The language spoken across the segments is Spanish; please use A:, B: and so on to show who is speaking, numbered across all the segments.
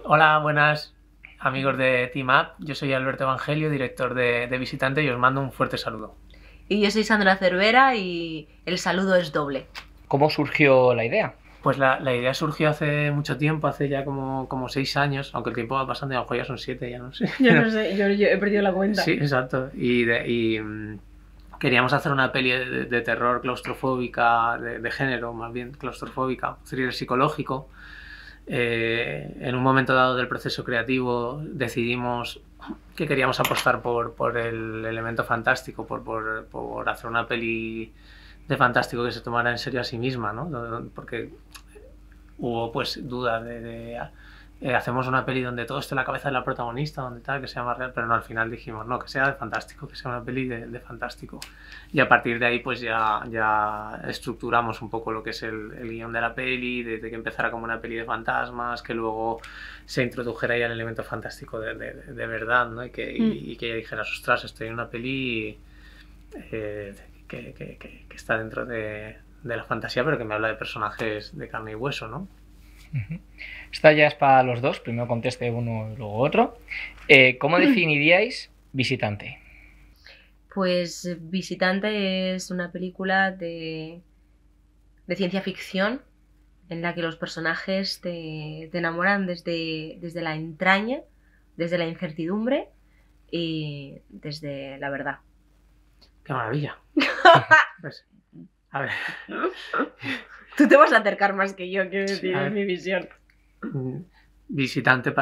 A: Hola, buenas amigos de Team Up. Yo soy Alberto Evangelio, director de Visitante, y os mando un fuerte saludo.
B: Y yo soy Sandra Cervera y el saludo es doble.
C: ¿Cómo surgió la idea?
A: Pues la idea surgió hace mucho tiempo, hace ya como 6 años, aunque el tiempo va pasando y a lo mejor ya son 7, ya no sé.
B: Yo no sé, yo he perdido la cuenta.
A: Sí, exacto. Queríamos hacer una peli de terror claustrofóbica, de género más bien claustrofóbica, thriller psicológico. En un momento dado del proceso creativo decidimos que queríamos apostar por el elemento fantástico, por hacer una peli de fantástico que se tomara en serio a sí misma, ¿no? Porque hubo pues dudas hacemos una peli donde todo esté en la cabeza de la protagonista, donde tal, que sea más real, pero no, al final dijimos, no, que sea de fantástico, que sea una peli de fantástico. Y a partir de ahí pues ya estructuramos un poco lo que es el guión de la peli, de que empezara como una peli de fantasmas, que luego se introdujera ya el elemento fantástico de verdad, ¿no? Y que ella dijera, ostras, estoy en una peli que está dentro de la fantasía, pero que me habla de personajes de carne y hueso, ¿no?
C: Esta ya es para los dos, primero conteste uno y luego otro. ¿Cómo definiríais Visitante?
B: Pues Visitante es una película de ciencia ficción en la que los personajes te enamoran desde la entraña, desde la incertidumbre y desde la verdad.
A: ¡Qué maravilla! Pues, a ver.
B: Tú te vas a acercar más que yo, quiero decir, es mi visión.
A: Visitante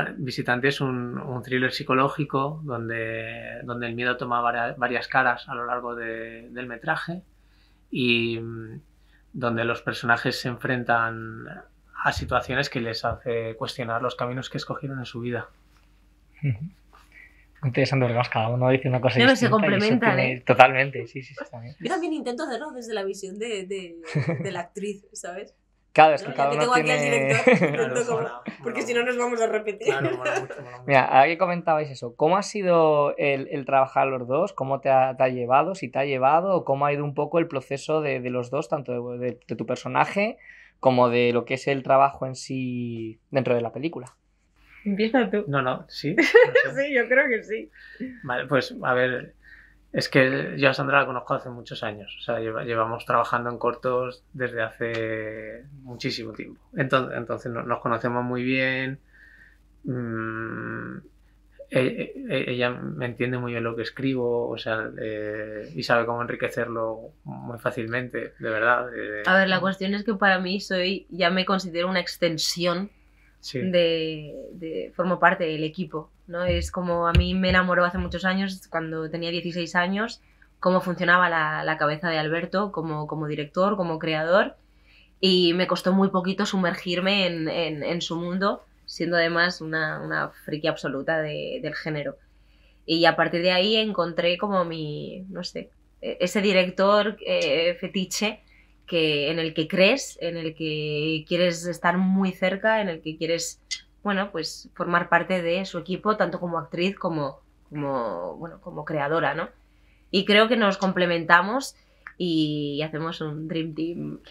A: es un thriller psicológico donde el miedo toma varias caras a lo largo del metraje y donde los personajes se enfrentan a situaciones que les hace cuestionar los caminos que escogieron en su vida.
C: Interesante, porque cada uno dice una cosa
B: No,
C: distinta.
B: se complementan,
C: ¿eh? Totalmente, sí. También.
D: Yo también intento hacerlo desde la visión de la actriz, ¿sabes?
C: Claro, es que
D: ¿No?
C: cada
D: Ya que
C: uno
D: tengo aquí al
C: tiene...
D: director,
A: Claro,
D: intento como...
A: mola
D: porque si no nos vamos a repetir.
A: Claro, mola mucho.
C: Mira, ahora que comentabais eso, ¿cómo ha sido el trabajar los dos? ¿Cómo te ha llevado? ¿Si te ha llevado? ¿O cómo ha ido un poco el proceso de los dos, tanto de tu personaje como de lo que es el trabajo en sí dentro de la película?
B: Empieza tú.
A: No, sí. No sé.
B: Sí, yo creo que sí.
A: Vale, pues a ver, es que yo a Sandra la conozco hace muchos años, o sea, llevamos trabajando en cortos desde hace muchísimo tiempo. Entonces nos conocemos muy bien. Ella me entiende muy bien lo que escribo, o sea, y sabe cómo enriquecerlo muy fácilmente, de verdad.
B: A ver, la cuestión es que para mí ya me considero una extensión
A: Sí.
B: formo parte del equipo, ¿no? Es como a mí me enamoró hace muchos años, cuando tenía 16 años, cómo funcionaba la cabeza de Alberto como director, como creador, y me costó muy poquito sumergirme en su mundo, siendo además una friki absoluta del género. Y a partir de ahí encontré como no sé, ese director fetiche en el que crees, en el que quieres estar muy cerca, en el que quieres, bueno, pues formar parte de su equipo, tanto como actriz como creadora, ¿no? Y creo que nos complementamos y hacemos un Dream Team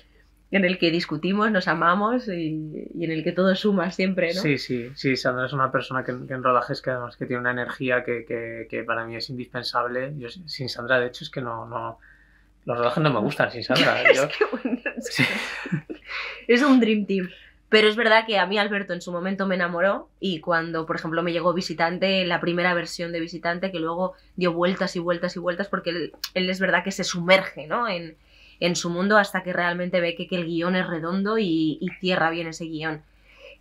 B: en el que discutimos, nos amamos y en el que todo suma siempre, ¿no?
A: Sí, Sandra es una persona que en rodajes que además que tiene una energía que para mí es indispensable. Yo sin Sandra, de hecho, es que no los rodajes no me gustan sin Sandra.
B: Es que, bueno, es un Dream Team. Pero es verdad que a mí Alberto en su momento me enamoró, y cuando, por ejemplo, me llegó Visitante, la primera versión de Visitante, que luego dio vueltas y vueltas y vueltas, porque él es verdad que se sumerge, ¿no? en su mundo hasta que realmente ve que el guión es redondo y cierra bien ese guión.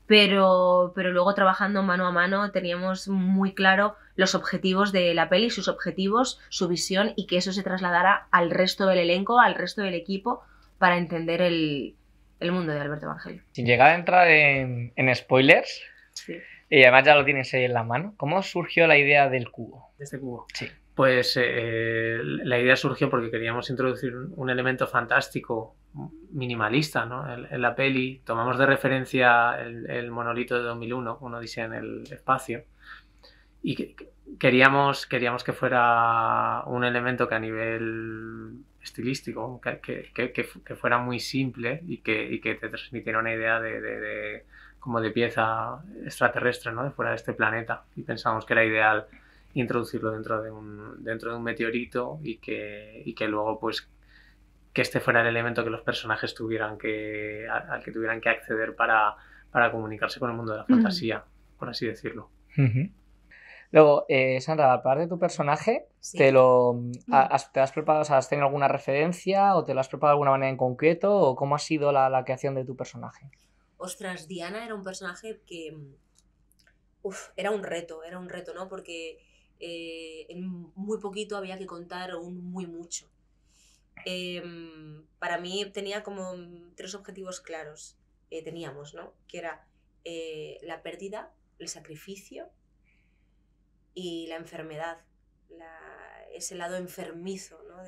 B: Pero luego, trabajando mano a mano, teníamos muy claro los objetivos de la peli, sus objetivos, su visión, y que eso se trasladara al resto del elenco, al resto del equipo, para entender el mundo de Alberto Evangelio.
C: Sin llegar a entrar en spoilers,
B: Sí.
C: y además ya lo tienes ahí en la mano, ¿cómo surgió la idea del cubo?
A: De este cubo.
C: Sí.
A: Pues la idea surgió porque queríamos introducir un elemento fantástico minimalista, ¿no? En la peli tomamos de referencia el monolito de 2001, una odisea en el espacio, y queríamos que fuera un elemento que a nivel estilístico, que fuera muy simple y que te transmitiera una idea como de pieza extraterrestre, ¿no? De fuera de este planeta, y pensamos que era ideal introducirlo dentro de un meteorito y que luego pues que este fuera el elemento que los personajes al que tuvieran que acceder para comunicarse con el mundo de la fantasía, por así decirlo.
C: Luego, Sandra, aparte de tu personaje,
D: Sí.
C: ¿te has preparado, o sea, has tenido alguna referencia o te lo has preparado de alguna manera en concreto o cómo ha sido la creación de tu personaje?
D: Ostras, Diana era un personaje que era un reto, ¿no? Porque en muy poquito había que contar un muy mucho. Para mí tenía como 3 objetivos claros, teníamos, ¿no? Que era la pérdida, el sacrificio y la enfermedad, ese lado enfermizo, ¿no?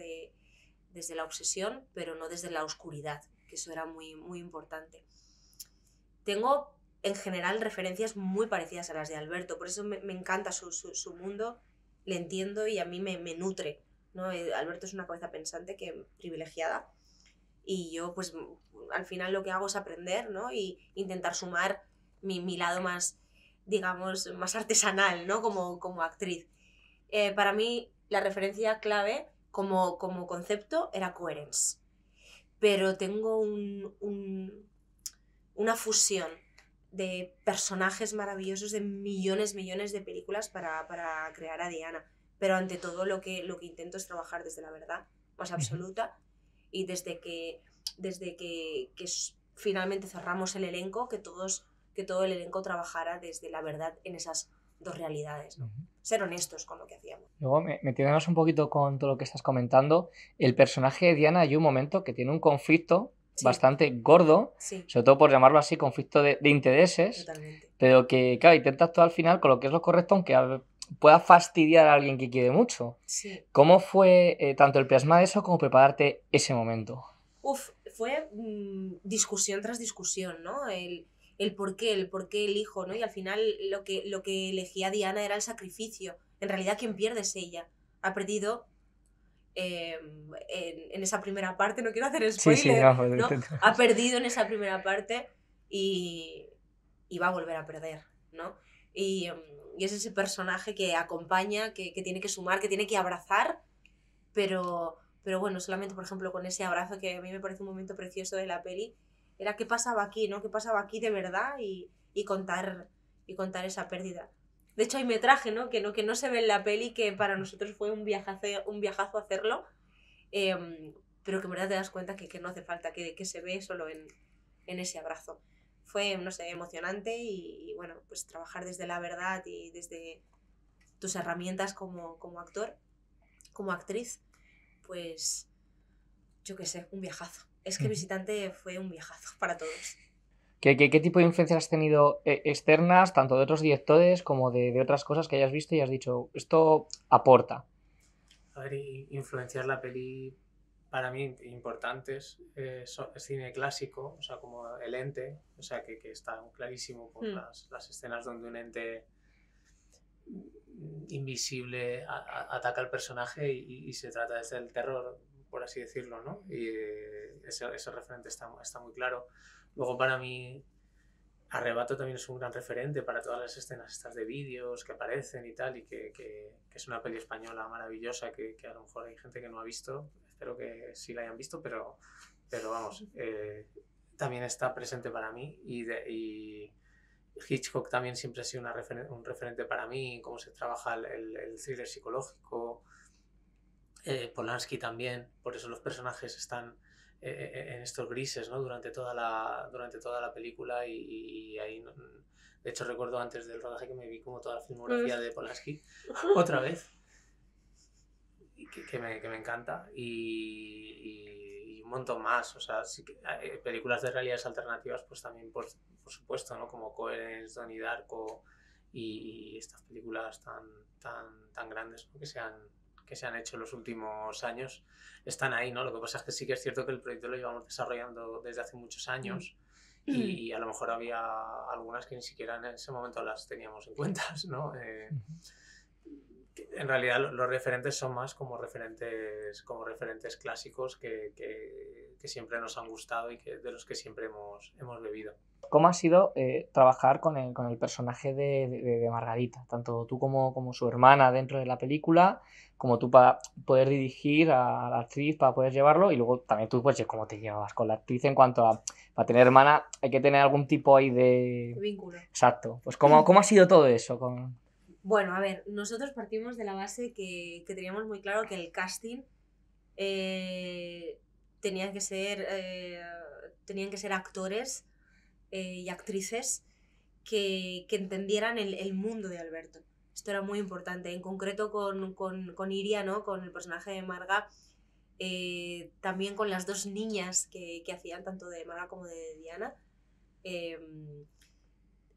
D: Desde la obsesión, pero no desde la oscuridad, que eso era muy, muy importante. Tengo en general referencias muy parecidas a las de Alberto, por eso me encanta su mundo, le entiendo y a mí me nutre, ¿no? Alberto es una cabeza pensante privilegiada y yo pues al final lo que hago es aprender, ¿no? Y intentar sumar mi lado más, digamos, más artesanal, ¿no? Como actriz. Para mí la referencia clave como concepto era Coherence, pero tengo una fusión de personajes maravillosos de millones de películas para crear a Diana. Pero ante todo lo que intento es trabajar desde la verdad más absoluta y desde que finalmente cerramos el elenco, que todo el elenco trabajara desde la verdad en esas 2 realidades, ¿no? Ser honestos con lo que hacíamos.
C: Luego, metiéndonos un poquito con todo lo que estás comentando, el personaje de Diana hay un momento que tiene un conflicto bastante gordo, sobre todo por llamarlo así, conflicto de intereses,
D: totalmente.
C: Pero que, claro, intenta actuar al final con lo que es lo correcto, aunque pueda fastidiar a alguien que quiere mucho.
D: Sí.
C: ¿Cómo fue tanto el plasmar eso como prepararte ese momento?
D: Fue discusión tras discusión, ¿no? El por qué elijo, ¿no? Y al final lo que elegía Diana era el sacrificio. En realidad quien pierde es ella. Ha perdido en esa primera parte, no quiero hacer spoiler, ¿no? Ha perdido en esa primera parte y va a volver a perder, ¿no? Y es ese personaje que acompaña, que tiene que sumar, que tiene que abrazar, pero bueno, solamente por ejemplo con ese abrazo que a mí me parece un momento precioso de la peli, era qué pasaba aquí, ¿no? Qué pasaba aquí de verdad y contar esa pérdida. De hecho hay metraje, ¿no? Que no se ve en la peli, que para nosotros fue un viajazo hacerlo, pero que en verdad te das cuenta que no hace falta, que se ve solo en ese abrazo. Fue, no sé, emocionante y bueno, pues trabajar desde la verdad y desde tus herramientas como actor, como actriz, pues yo qué sé, un viajazo. Es que Visitante fue un viajazo para todos.
C: ¿Qué tipo de influencias has tenido externas, tanto de otros directores como de otras cosas que hayas visto y has dicho, esto aporta?
A: A ver, influenciar la peli para mí importantes es cine clásico, o sea, como El Ente, o sea, que está clarísimo por las escenas donde un ente invisible ataca al personaje y se trata desde el terror, por así decirlo, ¿no? Y ese referente está muy claro. Luego para mí Arrebato también es un gran referente para todas las escenas estas de vídeos que aparecen y tal, y que es una peli española maravillosa que a lo mejor hay gente que no ha visto, espero que sí la hayan visto, pero vamos, también está presente para mí y Hitchcock también siempre ha sido un referente para mí, cómo se trabaja el thriller psicológico, Polanski también, por eso los personajes están en estos grises, ¿no? durante toda la película y ahí, de hecho recuerdo antes del rodaje que me vi como toda la filmografía de Polanski otra vez, que me encanta y un montón más, o sea, sí que, películas de realidades alternativas pues también por supuesto, ¿no? Como Coherence, Donnie Darko y estas películas tan grandes, ¿no? que se han hecho en los últimos años, están ahí, ¿no? Lo que pasa es que sí que es cierto que el proyecto lo llevamos desarrollando desde hace muchos años y a lo mejor había algunas que ni siquiera en ese momento las teníamos en cuenta, ¿no? En realidad los referentes son más como referentes clásicos que siempre nos han gustado y de los que siempre hemos bebido.
C: ¿Cómo ha sido trabajar con el personaje de Margarita? Tanto tú como su hermana dentro de la película, como tú para poder dirigir a la actriz, para poder llevarlo, y luego también tú, pues, cómo te llevabas con la actriz en cuanto a, para tener hermana, hay que tener algún tipo ahí de
D: vínculo.
C: Exacto. Pues, ¿cómo ha sido todo eso?
D: Bueno, a ver, nosotros partimos de la base que teníamos muy claro que el casting tenían que ser actores y actrices que entendieran el mundo de Alberto. Esto era muy importante, en concreto con Iria, ¿no? Con el personaje de Marga, también con las dos niñas que hacían tanto de Marga como de Diana.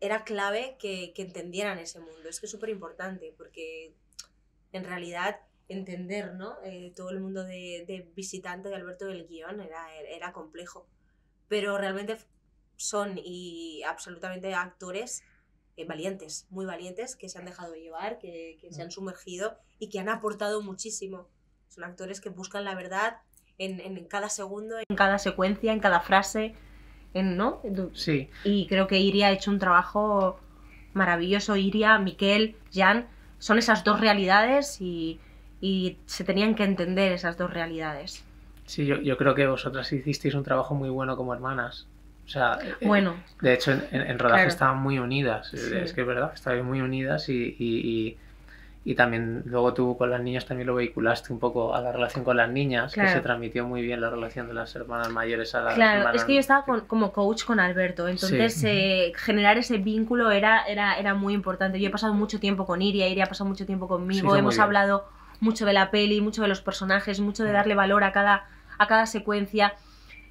D: Era clave que entendieran ese mundo. Es que es súper importante porque en realidad entender, ¿no? Todo el mundo de visitante de Alberto del guión era complejo, pero realmente son y absolutamente actores valientes, muy valientes, que se han dejado llevar, que se han sumergido y que han aportado muchísimo. Son actores que buscan la verdad en cada segundo, en cada secuencia, en cada frase, ¿no?
A: Sí.
D: Y creo que Iria ha hecho un trabajo maravilloso. Iria, Miquel, Jan, son esas dos realidades y se tenían que entender esas dos realidades.
A: Sí, yo creo que vosotras hicisteis un trabajo muy bueno como hermanas. O sea,
D: bueno,
A: de hecho en rodaje
D: claro.
A: Estaban muy unidas, sí. Es que es verdad, estaban muy unidas y también luego tú con las niñas también lo vehiculaste un poco a la relación con las niñas, claro. Que se transmitió muy bien la relación de las hermanas mayores a las hermanas...
D: Claro, es que yo estaba como coach con Alberto, entonces sí. Generar ese vínculo era muy importante. Yo he pasado mucho tiempo con Iria ha pasado mucho tiempo conmigo, sí, hemos hablado mucho de la peli, mucho de los personajes, mucho de darle valor a cada secuencia.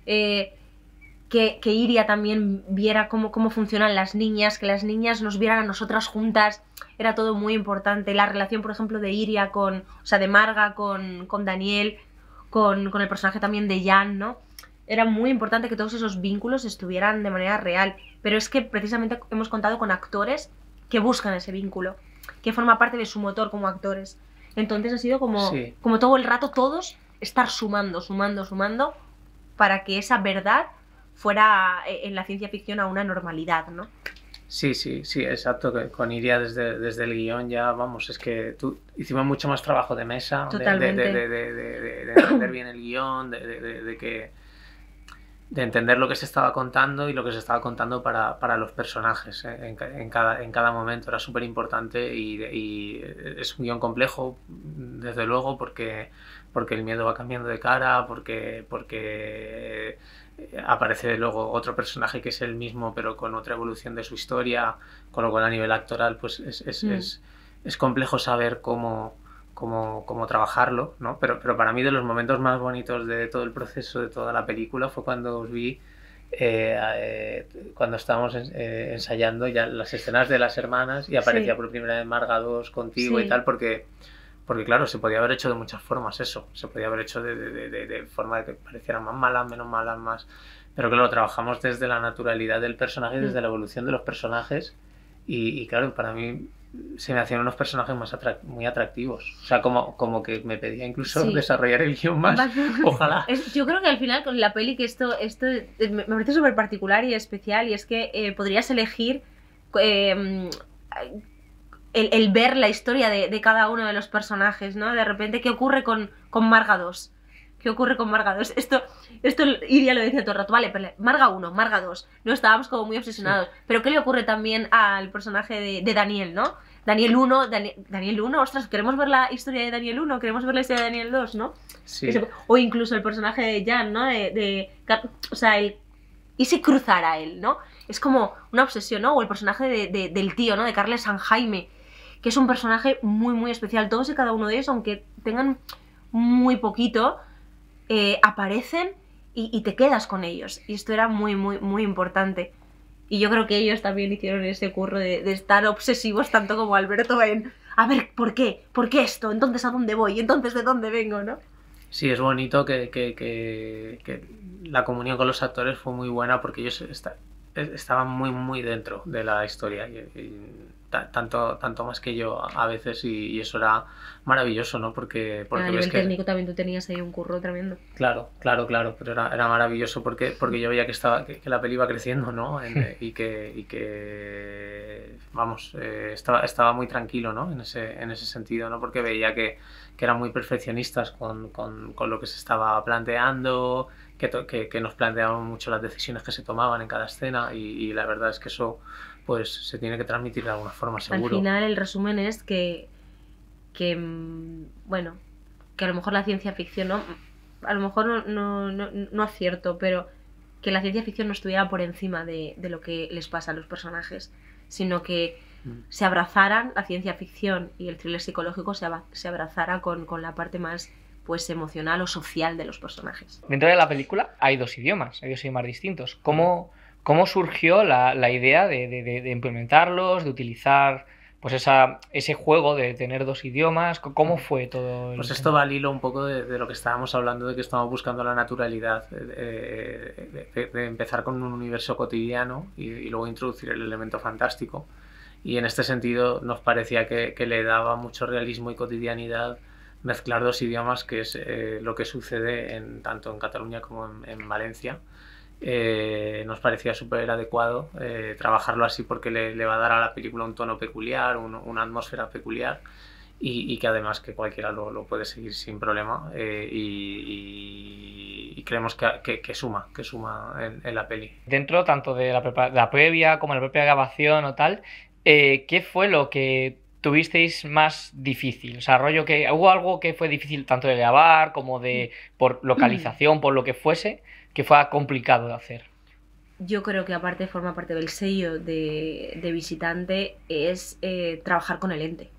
D: Que Iria también viera cómo funcionan las niñas, que las niñas nos vieran a nosotras juntas, era todo muy importante. La relación, por ejemplo, de Iria de Marga con Daniel, con el personaje también de Jan, ¿no? Era muy importante que todos esos vínculos estuvieran de manera real, pero es que precisamente hemos contado con actores que buscan ese vínculo, que forma parte de su motor como actores. Entonces ha sido como todo el rato todos estar sumando para que esa verdad fuera en la ciencia ficción a una normalidad, ¿no?
A: Sí, exacto. Con Iria desde el guión ya, vamos, es que hicimos mucho más trabajo de mesa,
D: totalmente.
A: De entender bien el guión, de entender lo que se estaba contando y lo que se estaba contando para los personajes, ¿eh? en cada momento era súper importante y es un guión complejo, desde luego, porque el miedo va cambiando de cara, porque aparece luego otro personaje que es el mismo pero con otra evolución de su historia, con lo cual a nivel actoral pues es complejo saber cómo trabajarlo, ¿no? Pero para mí de los momentos más bonitos de todo el proceso, de toda la película, fue cuando os vi cuando estábamos ensayando ya las escenas de las hermanas y aparecía por primera vez Marga 2 contigo y tal, porque claro, se podía haber hecho de muchas formas eso, se podía haber hecho de forma de que parecieran más malas, menos malas, más... Pero claro, trabajamos desde la naturalidad del personaje, desde la evolución de los personajes y claro, para mí se me hacían unos personajes muy atractivos. O sea, como que me pedía incluso desarrollar el guión más. Ojalá.
D: Yo creo que al final con la peli que esto me parece súper particular y especial y es que podrías elegir... El ver la historia de cada uno de los personajes, ¿no? De repente, ¿qué ocurre con Marga 2? ¿Qué ocurre con Marga 2? Esto Iria lo decía todo el rato, vale, pero Marga 1, Marga 2, ¿no? Estábamos como muy obsesionados. Pero ¿qué le ocurre también al personaje de Daniel, ¿no? Daniel 1, ostras, queremos ver la historia de Daniel 1, queremos ver la historia de Daniel 2, ¿no?
A: Sí.
D: O incluso el personaje de Jan, ¿no? O sea, y se cruzara él, ¿no? Es como una obsesión, ¿no? O el personaje del tío, ¿no? De Carles San Jaime, que es un personaje muy, muy especial. Todos y cada uno de ellos, aunque tengan muy poquito, aparecen y te quedas con ellos. Y esto era muy, muy, muy importante. Y yo creo que ellos también hicieron ese curro de estar obsesivos, tanto como Alberto, en a ver, ¿por qué? ¿Por qué esto? Entonces, ¿a dónde voy? Entonces, ¿de dónde vengo? ¿No?
A: Sí, es bonito que la comunión con los actores fue muy buena porque ellos estaban muy, muy dentro de la historia. tanto más que yo a veces, y eso era maravilloso, ¿no? Porque
B: a nivel técnico también tú tenías ahí un curro tremendo.
A: Claro, pero era maravilloso porque yo veía que la peli iba creciendo, ¿no? Y que vamos, estaba muy tranquilo, ¿no? En ese sentido, ¿no? Porque veía que eran muy perfeccionistas con lo que se estaba planteando, que nos planteaban mucho las decisiones que se tomaban en cada escena, y la verdad es que eso pues se tiene que transmitir de alguna forma, seguro.
B: Al final el resumen es que bueno, que a lo mejor la ciencia ficción, ¿no? A lo mejor no acierto, pero que la ciencia ficción no estuviera por encima de lo que les pasa a los personajes, sino que se abrazaran la ciencia ficción y el thriller psicológico se abrazara con la parte más pues emocional o social de los personajes.
C: Dentro de la película hay dos idiomas distintos. ¿Cómo surgió la idea de implementarlos, de utilizar pues ese juego de tener dos idiomas? ¿Cómo fue todo?
A: Pues esto va al hilo un poco de lo que estábamos hablando, de que estamos buscando la naturalidad, de empezar con un universo cotidiano y luego introducir el elemento fantástico. Y en este sentido nos parecía que le daba mucho realismo y cotidianidad mezclar dos idiomas, que es lo que sucede tanto en Cataluña como en Valencia. Nos parecía súper adecuado trabajarlo así, porque le va a dar a la película un tono peculiar, una atmósfera peculiar, y que además que cualquiera lo puede seguir sin problema, y creemos que suma en la peli.
C: Dentro tanto de la previa como la propia grabación o tal, ¿qué fue lo que tuvisteis más difícil? O sea, rollo que hubo algo que fue difícil tanto de grabar como por localización, por lo que fuese, que fue complicado de hacer.
B: Yo creo que forma parte del sello de visitante es trabajar con el ente.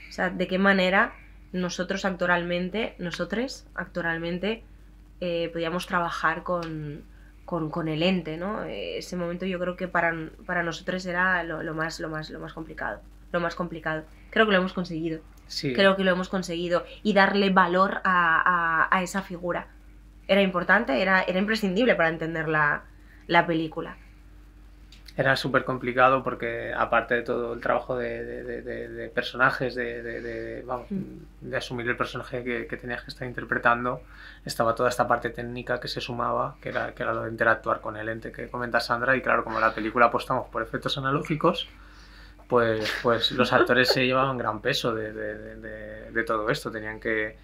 B: O sea, de qué manera nosotros actoralmente podíamos trabajar con el ente, ¿no? Ese momento yo creo que para nosotros era lo más complicado. Creo que lo hemos conseguido.
A: Sí.
B: Creo que lo hemos conseguido. Y darle valor a esa figura. Era importante, era imprescindible para entender la película.
A: Era súper complicado porque, aparte de todo el trabajo de personajes, de asumir el personaje que tenías que estar interpretando, estaba toda esta parte técnica que se sumaba, que era lo de interactuar con el ente que comenta Sandra. Y claro, como la película apostamos por efectos analógicos, pues los actores se llevaban gran peso de todo esto. Tenían que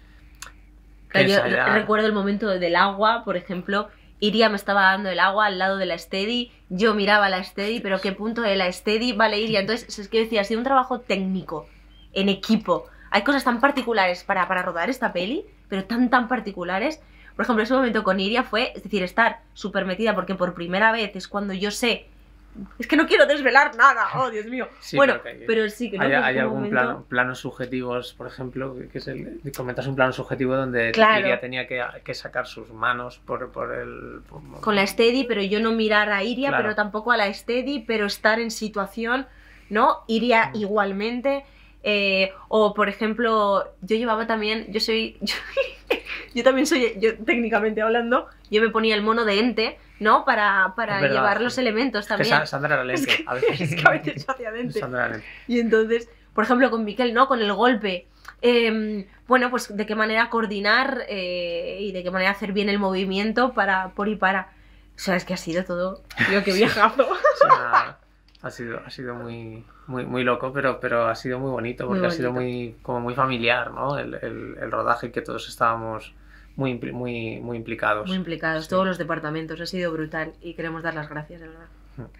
B: yo recuerdo el momento del agua, por ejemplo. Iria me estaba dando el agua al lado de la Steady, yo miraba la Steady, pero ¿qué punto de la Steady? Vale, Iria. Entonces, es que decía, ha sido un trabajo técnico, en equipo. Hay cosas tan particulares para rodar esta peli, pero tan particulares. Por ejemplo, ese momento con Iria fue, es decir, estar súper metida, porque por primera vez es cuando yo sé. Es que no quiero desvelar nada, oh Dios mío.
A: Sí,
B: bueno, pero sí que no.
A: Hay algún planos subjetivos, por ejemplo, que es comentas un plano subjetivo donde
B: claro.
A: Iria tenía que sacar sus manos
B: con la Steady, pero yo no mirar a Iria, claro. Pero tampoco a la Steady, pero estar en situación, ¿no? Iria igualmente. O por ejemplo, yo llevaba también, yo también soy, técnicamente hablando, yo me ponía el mono de ente, ¿no? Para llevar los elementos también.
A: Sandra era lente, a veces.
B: Es que a veces yo hacía lente.
A: Sandra era lente.
B: Y entonces, por ejemplo, con Miquel, ¿no? Con el golpe. Bueno, pues de qué manera coordinar y de qué manera hacer bien el movimiento por y para. O sea, es que ha sido todo. Tío, qué viajazo.
A: Ha sido muy loco, pero ha sido muy bonito, porque ha sido muy familiar, ¿no? El rodaje, que todos estábamos muy implicados.
B: Muy implicados, sí. Todos los departamentos, ha sido brutal y queremos dar las gracias, de verdad.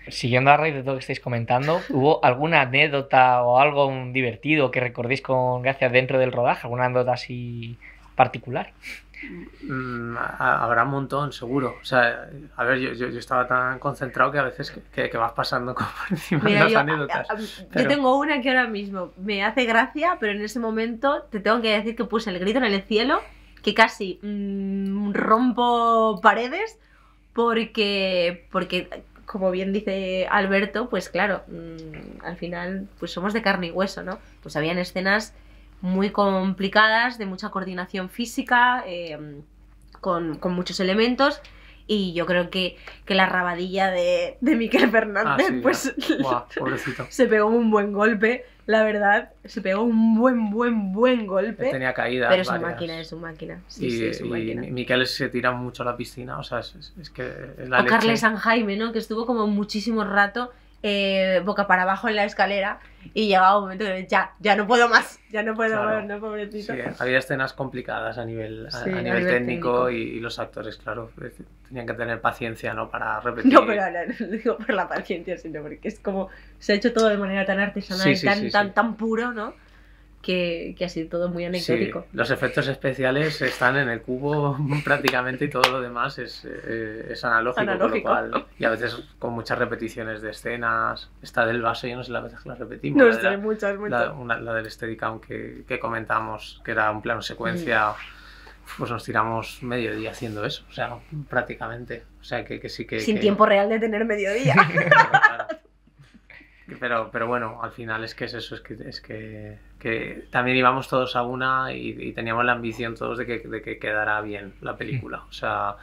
C: Siguiendo a raíz de todo lo que estáis comentando, ¿hubo alguna anécdota o algo divertido que recordéis con gracia dentro del rodaje? ¿Alguna anécdota así particular?
A: Habrá un montón, seguro. O sea, a ver, yo estaba tan concentrado que a veces que vas pasando por encima de las anécdotas.
B: Yo tengo una que ahora mismo me hace gracia, pero en ese momento te tengo que decir que puse el grito en el cielo, que casi rompo paredes, porque como bien dice Alberto, pues claro, al final pues somos de carne y hueso, ¿no? Pues habían escenas muy complicadas, de mucha coordinación física, con muchos elementos, Y yo creo que la rabadilla de Miquel Fernández,
A: sí,
B: pues
A: Buah, pobrecito.
B: se pegó un buen golpe, la verdad, se pegó un buen golpe.
A: Tenía caídas
B: pero es su
A: varias.
B: máquina, es su máquina. Sí,
A: Y,
B: sí, es su máquina.
A: y Miquel se tira mucho a la piscina, o sea, es que es la
B: O
A: leche.
B: Carles San Jaime, ¿no? Que estuvo como muchísimo rato boca para abajo en la escalera y llegaba un momento que ya no puedo más, ¿no, pobrecito?
A: Sí, había escenas complicadas a nivel técnico y los actores, claro, tenían que tener paciencia, ¿no? Para repetir.
B: No, pero no digo por la paciencia, sino porque es como se ha hecho todo de manera tan artesanal y tan puro, ¿no? Que ha sido todo muy anecdótico.
A: Sí, los efectos especiales están en el cubo prácticamente y todo lo demás es analógico, con lo cual, y a veces con muchas repeticiones de escenas. Esta del vaso, yo no sé las veces que la repetimos.
B: No sé, muchas.
A: La del Steadicam que comentamos, que era un plano secuencia, pues nos tiramos medio día haciendo eso, o sea, prácticamente. O sea, que sí que...
B: Sin tiempo real de tener mediodía.
A: Claro. Pero bueno, al final es que es eso, es que también íbamos todos a una y teníamos la ambición todos de que quedara bien la película. O sea,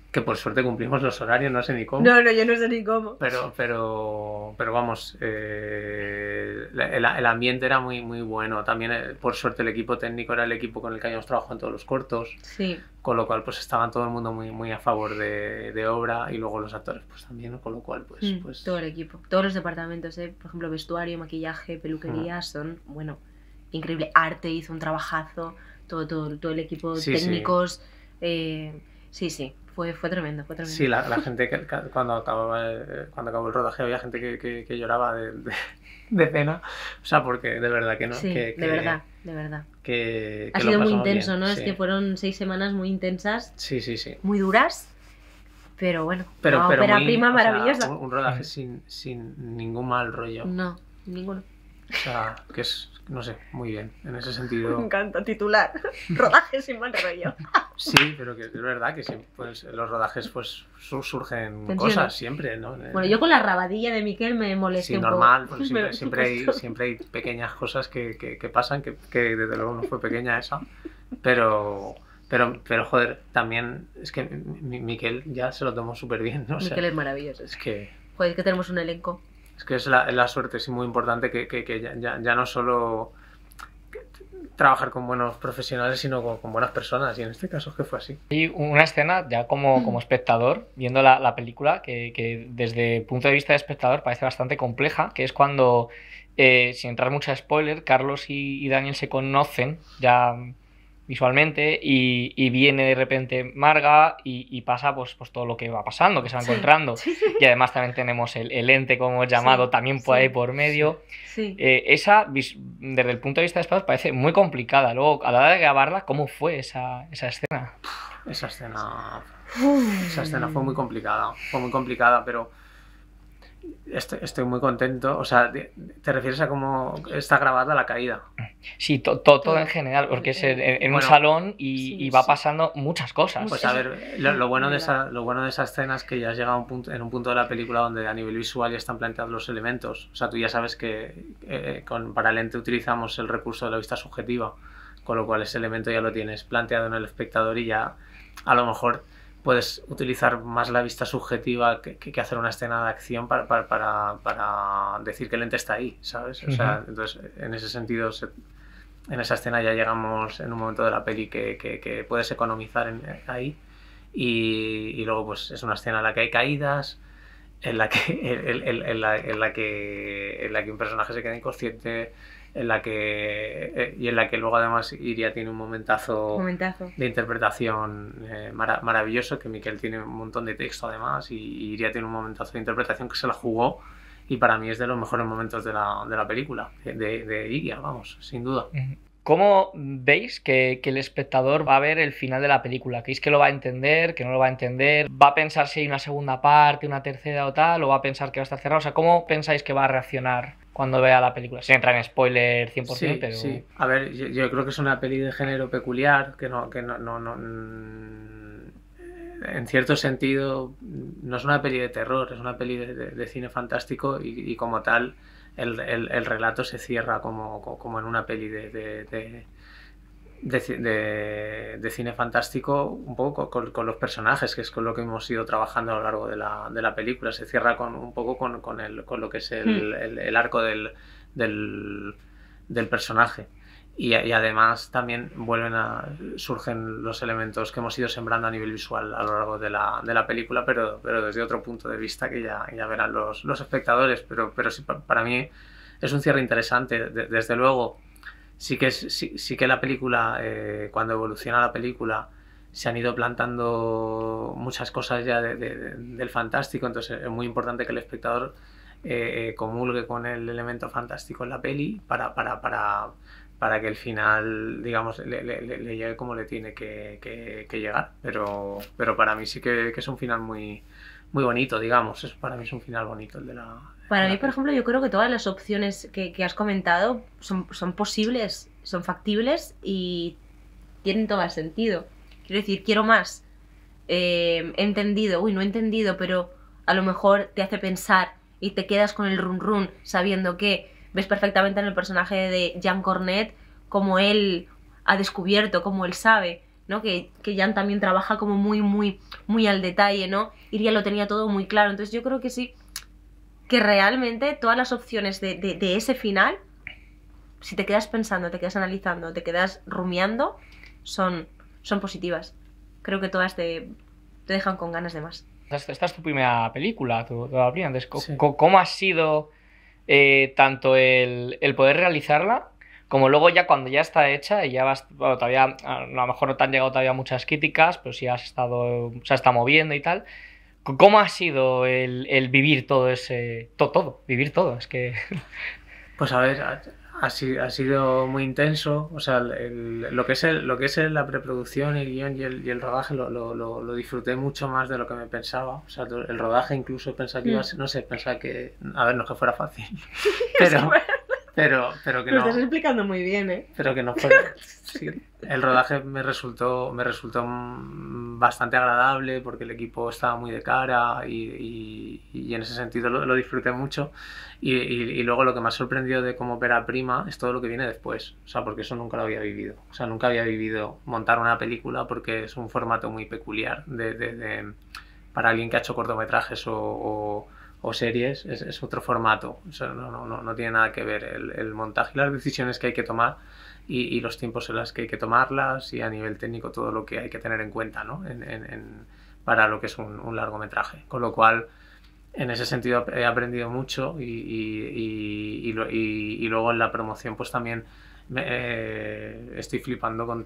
A: que por suerte cumplimos los horarios, no sé ni cómo.
B: No, yo no sé ni cómo.
A: Pero vamos, el ambiente era muy, muy bueno. También, por suerte, el equipo técnico era el equipo con el que habíamos trabajado en todos los cortos.
B: Sí.
A: Con lo cual, pues estaban todo el mundo muy, muy a favor de obra y luego los actores, pues también, con lo cual, pues...
B: Todo el equipo, todos los departamentos, por ejemplo, vestuario, maquillaje, peluquería, son, bueno, increíble. Arte hizo un trabajazo, todo el equipo, técnicos. Sí. Fue tremendo.
A: Sí, la gente cuando acabó el rodaje había gente que lloraba de pena, o sea, porque de verdad que no.
B: Sí, de verdad.
A: Que
B: ha sido muy intenso,
A: bien,
B: ¿no?
A: Sí.
B: Es que fueron 6 semanas muy intensas.
A: Sí.
B: Muy duras, pero bueno,
A: pero
B: ópera
A: muy,
B: prima maravillosa.
A: Sea, un rodaje sin ningún mal rollo.
B: No, ninguno.
A: O sea, que es, no sé, muy bien, en ese sentido.
B: Me encanta titular, rodaje sin mal rollo.
A: Sí, pero que es verdad que pues, los rodajes pues surgen cosas siempre, ¿no?
B: Bueno, yo con la rabadilla de Miquel me molesté un
A: normal,
B: poco.
A: Pues siempre hay pequeñas cosas que pasan, que desde luego no fue pequeña esa, pero joder, también es que Miquel ya se lo tomó súper bien, ¿no?
B: Miquel es maravilloso.
A: Es que...
B: Joder, es que tenemos un elenco.
A: Es que es la suerte, sí, muy importante que ya no solo trabajar con buenos profesionales, sino con buenas personas, y en este caso es que fue así.
C: Hay una escena, ya como espectador, viendo la película, que desde el punto de vista de espectador parece bastante compleja, que es cuando, sin entrar mucho a spoiler, Carlos y Daniel se conocen ya visualmente y viene de repente Marga y pasa pues todo lo que va pasando, que se va encontrando. Y además también tenemos el ente, como hemos llamado, también por ahí por medio.
B: Sí.
C: Esa, desde el punto de vista de espadas, parece muy complicada. Luego, a la hora de grabarla, ¿cómo fue esa escena?
A: Esa escena fue muy complicada, pero estoy muy contento. O sea, ¿te refieres a cómo está grabada la caída?
C: Sí, todo en general, porque es en un salón y va pasando muchas cosas.
A: Pues a ver, lo bueno de esa escena es que ya has llegado en un punto de la película donde a nivel visual ya están planteados los elementos. O sea, tú ya sabes que para el ente utilizamos el recurso de la vista subjetiva, con lo cual ese elemento ya lo tienes planteado en el espectador y ya a lo mejor puedes utilizar más la vista subjetiva que hacer una escena de acción para decir que el ente está ahí, ¿sabes? O sea, entonces, en ese sentido, en esa escena ya llegamos en un momento de la peli que puedes economizar ahí y luego pues es una escena en la que hay caídas, en la que un personaje se queda inconsciente, en la que luego además Iria tiene un momentazo de interpretación maravilloso, que Miquel tiene un montón de texto además y Iria tiene un momentazo de interpretación que se la jugó y para mí es de los mejores momentos de la película, de Iria, vamos, sin duda.
C: ¿Cómo veis que el espectador va a ver el final de la película? ¿Creéis que lo va a entender, que no lo va a entender? ¿Va a pensar si hay una segunda parte, una tercera o tal? ¿O va a pensar que va a estar cerrado? O sea, ¿cómo pensáis que va a reaccionar cuando vea la película? Sin entrar en spoiler 100%,
A: sí,
C: pero...
A: Sí, a ver, yo creo que es una peli de género peculiar, que no en cierto sentido no es una peli de terror, es una peli de cine fantástico y como tal el relato se cierra como en una peli de cine fantástico un poco con los personajes, que es con lo que hemos ido trabajando a lo largo de la película. Se cierra un poco con lo que es el arco del personaje. Y además también surgen los elementos que hemos ido sembrando a nivel visual a lo largo de la película, pero desde otro punto de vista que ya verán los espectadores. Pero sí, para mí es un cierre interesante. Desde luego, sí que la película, cuando evoluciona la película, se han ido plantando muchas cosas ya del fantástico, entonces es muy importante que el espectador comulgue con el elemento fantástico en la peli para que el final, digamos, le llegue como le tiene que llegar. Pero para mí sí que es un final muy, muy bonito, digamos. Para mí es un final bonito el de la...
B: Para mí, por ejemplo, yo creo que todas las opciones que has comentado son posibles, son factibles y tienen todo el sentido. Quiero decir, quiero más. He entendido, no he entendido, pero a lo mejor te hace pensar y te quedas con el run run sabiendo que ves perfectamente en el personaje de Jean Cornet como él ha descubierto, como él sabe, ¿no? Que Jean también trabaja como muy, muy, muy al detalle, ¿no? Iria lo tenía todo muy claro. Entonces yo creo que sí, que realmente todas las opciones de ese final, si te quedas pensando, te quedas analizando, te quedas rumiando, son positivas. Creo que todas te dejan con ganas de más.
C: Esta es tu primera película, tu primera. Entonces,
A: Sí.
C: ¿cómo ha sido tanto el poder realizarla, como luego ya cuando ya está hecha y ya vas, bueno, todavía a lo mejor no te han llegado todavía muchas críticas, pero sí se ha estado moviendo y tal? ¿Cómo ha sido el vivir todo ese... vivir todo? Es que...
A: Pues a ver, ha sido muy intenso. O sea, lo que es la preproducción, el guión y el rodaje lo disfruté mucho más de lo que me pensaba. O sea, el rodaje incluso pensaba que iba a ser, no sé, pensaba que... A ver, no que fuera fácil. Pero que no...
B: Lo estás explicando muy bien, ¿eh?
A: Pero que no fuera... Sí, el rodaje me resultó bastante agradable porque el equipo estaba muy de cara y en ese sentido lo disfruté mucho. Y luego lo que me ha sorprendido de como ópera prima es todo lo que viene después. O sea, porque eso nunca lo había vivido. O sea, nunca había vivido montar una película porque es un formato muy peculiar para alguien que ha hecho cortometrajes o series. Es otro formato. O sea, no tiene nada que ver el montaje y las decisiones que hay que tomar y los tiempos en los que hay que tomarlas y a nivel técnico todo lo que hay que tener en cuenta, ¿no? Para lo que es un largometraje. Con lo cual, en ese sentido he aprendido mucho y luego en la promoción pues también estoy flipando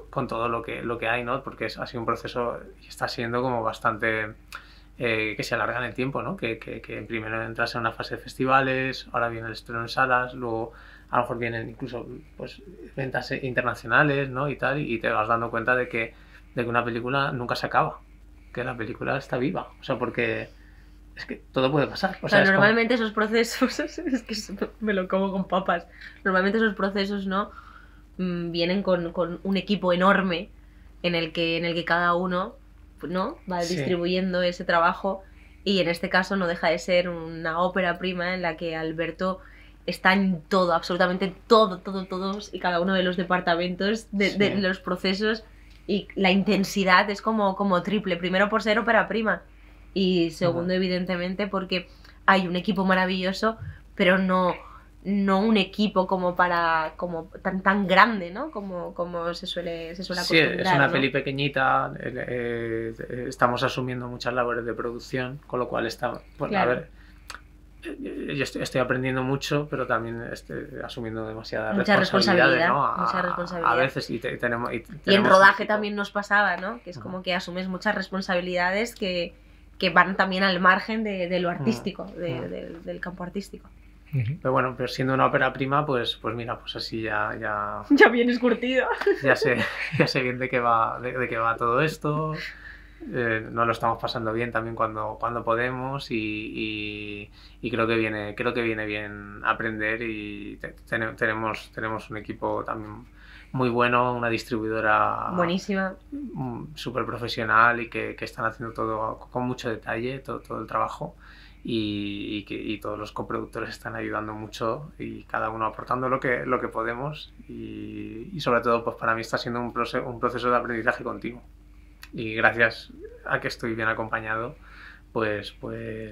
A: con todo lo que hay, ¿no? Porque ha sido un proceso y está siendo como bastante... que se alarga en el tiempo, ¿no? Que primero entras en una fase de festivales, ahora viene el estreno en salas, luego a lo mejor vienen incluso pues ventas internacionales, ¿no? Y tal, y te vas dando cuenta de que una película nunca se acaba, que la película está viva, o sea, porque es que todo puede pasar.
B: O sea, normalmente esos procesos, es que me lo como con papas, normalmente esos procesos, ¿no? Vienen con un equipo enorme en el que cada uno, ¿no? Va distribuyendo ese trabajo, y en este caso no deja de ser una ópera prima en la que Alberto está en todo, absolutamente todos y cada uno de los departamentos de los procesos, y la intensidad es como triple, primero por ser ópera prima y segundo evidentemente porque hay un equipo maravilloso, pero no un equipo como tan grande, ¿no? Como se suele acostumbrar.
A: Sí, es una
B: ¿no?
A: peli pequeñita, estamos asumiendo muchas labores de producción, con lo cual bueno, claro. A ver, yo estoy aprendiendo mucho, pero también estoy asumiendo demasiada responsabilidad, ¿no?
B: Mucha responsabilidad.
A: A veces y
B: en rodaje también nos pasaba, ¿no? Que es como que asumes muchas responsabilidades que van también al margen de lo artístico, del campo artístico.
A: Pero bueno, pero siendo una ópera prima, pues mira, pues así ya
B: vienes curtido.
A: Ya sé bien de qué va todo esto. Nos lo estamos pasando bien también cuando podemos y creo que viene bien aprender, y tenemos un equipo también muy bueno, una distribuidora
B: buenísima,
A: súper profesional y que están haciendo todo con mucho detalle, todo el trabajo, y todos los coproductores están ayudando mucho y cada uno aportando lo que podemos y sobre todo pues para mí está siendo un proceso de aprendizaje continuo y gracias a que estoy bien acompañado pues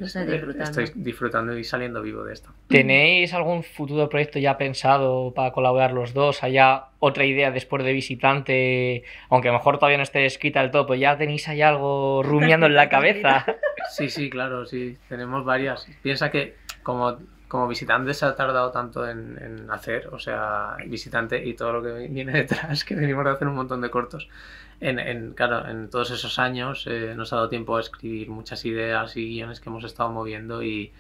A: estoy disfrutando y saliendo vivo de esto.
C: ¿Tenéis algún futuro proyecto ya pensado para colaborar los dos? ¿Haya otra idea después de Visitante? Aunque a lo mejor todavía no esté escrita del todo, pues ya tenéis ahí algo rumiando en la cabeza.
A: Sí, claro, sí, tenemos varias. Piensa que como Visitante se ha tardado tanto en hacer, o sea, Visitante y todo lo que viene detrás, que venimos de hacer un montón de cortos. Claro, en todos esos años nos ha dado tiempo a escribir muchas ideas y guiones que hemos estado moviendo y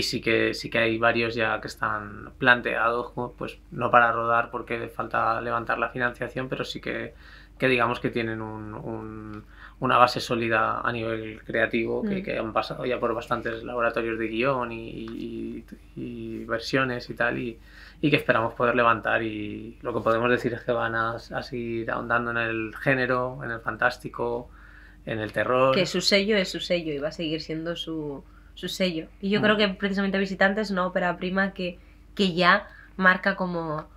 A: sí que hay varios ya que están planteados, pues no para rodar porque falta levantar la financiación, pero sí que digamos que tienen una base sólida a nivel creativo, que han pasado ya por bastantes laboratorios de guión y versiones y tal, y que esperamos poder levantar, y lo que podemos decir es que van a seguir ahondando en el género, en el fantástico, en el terror.
B: Que su sello es su sello y va a seguir siendo su sello. Y yo creo que precisamente Visitante es una ópera prima que ya marca como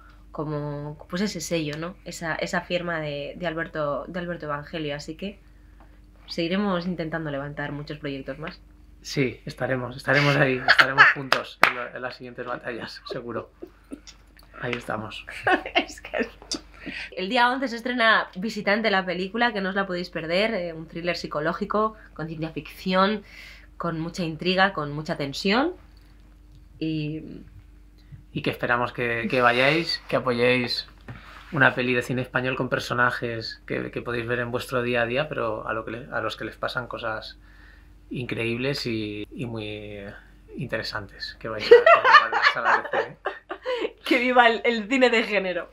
B: pues ese sello, ¿no? Esa firma de Alberto Evangelio, así que seguiremos intentando levantar muchos proyectos más.
A: Sí, estaremos ahí, estaremos juntos en las siguientes batallas, seguro. Ahí estamos.
B: Es que... El día 11 se estrena Visitante, la película, que no os la podéis perder, un thriller psicológico con ciencia ficción, con mucha intriga, con mucha tensión
A: y que esperamos que vayáis, que apoyéis una peli de cine español con personajes que podéis ver en vuestro día a día, pero a los que les pasan cosas increíbles y muy interesantes. Que vais a la sala de cine.
B: Que viva el cine de género.